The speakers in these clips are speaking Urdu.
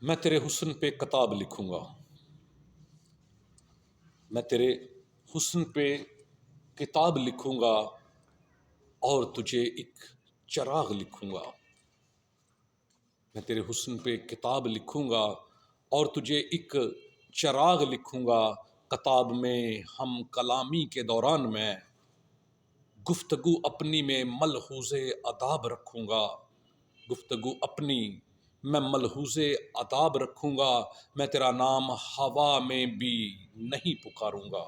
میں تیرے حسن پہ کتاب لکھوں گا، میں تیرے حسن پہ کتاب لکھوں گا اور تجھے ایک چراغ لکھوں گا۔ میں تیرے حسن پہ کتاب لکھوں گا اور تجھے ایک چراغ لکھوں گا۔ کتاب میں ہم کلامی کے دوران میں گفتگو اپنی میں ملحوظ آداب رکھوں گا، گفتگو اپنی میں ملحوظ آداب رکھوں گا۔ میں تیرا نام ہوا میں بھی نہیں پکاروں گا،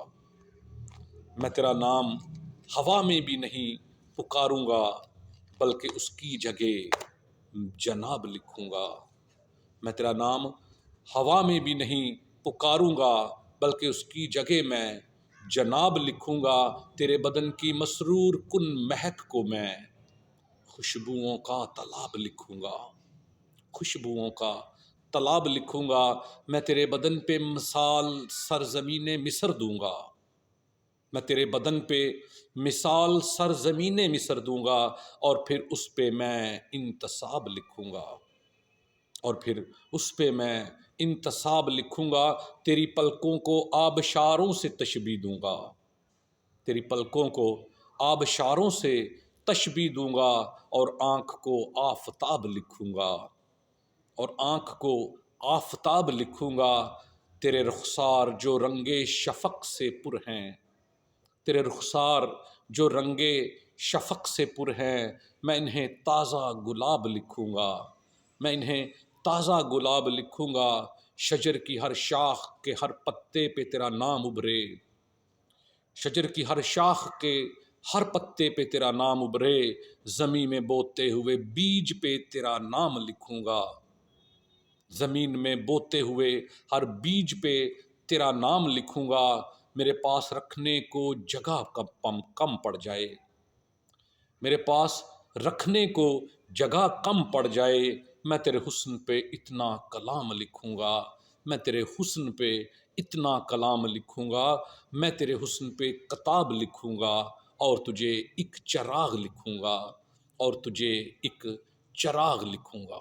میں تیرا نام ہوا میں بھی نہیں پکاروں گا، بلکہ اس کی جگہ جناب لکھوں گا۔ میں تیرا نام ہوا میں بھی نہیں پکاروں گا، بلکہ اس کی جگہ میں جناب لکھوں گا۔ تیرے بدن کی مسرور کن مہک کو میں خوشبوؤں کا تالاب لکھوں گا، خوشبوؤں کا تالاب لکھوں گا۔ میں تیرے بدن پہ مثال سرزمین مصر دوں گا، میں تیرے بدن پہ مثال سرزمین مصر دوں گا، اور پھر اس پہ میں انتصاب لکھوں گا، اور پھر اس پہ میں انتصاب لکھوں گا۔ تیری پلکوں کو آبشاروں سے تشبیہ دوں گا، تیری پلکوں کو آبشاروں سے تشبیہ دوں گا، اور آنکھ کو آفتاب لکھوں گا، اور آنکھ کو آفتاب لکھوں گا۔ تیرے رخسار جو رنگ شفق سے پر ہیں، تیرے رخسار جو رنگ شفق سے پر ہیں، میں انہیں تازہ گلاب لکھوں گا، میں انہیں تازہ گلاب لکھوں گا۔ شجر کی ہر شاخ کے ہر پتے پہ تیرا نام ابھرے، شجر کی ہر شاخ کے ہر پتے پہ تیرا نام ابھرے، زمین میں بوتے ہوئے بیج پہ تیرا نام لکھوں گا، زمین میں بوتے ہوئے ہر بیج پہ تیرا نام لکھوں گا۔ میرے پاس رکھنے کو جگہ کم پڑ جائے، میرے پاس رکھنے کو جگہ کم پڑ جائے، میں تیرے حسن پہ اتنا کلام لکھوں گا، میں تیرے حسن پہ اتنا کلام لکھوں گا۔ میں تیرے حسن پہ کتاب لکھوں گا اور تجھے ایک چراغ لکھوں گا، اور تجھے ایک چراغ لکھوں گا۔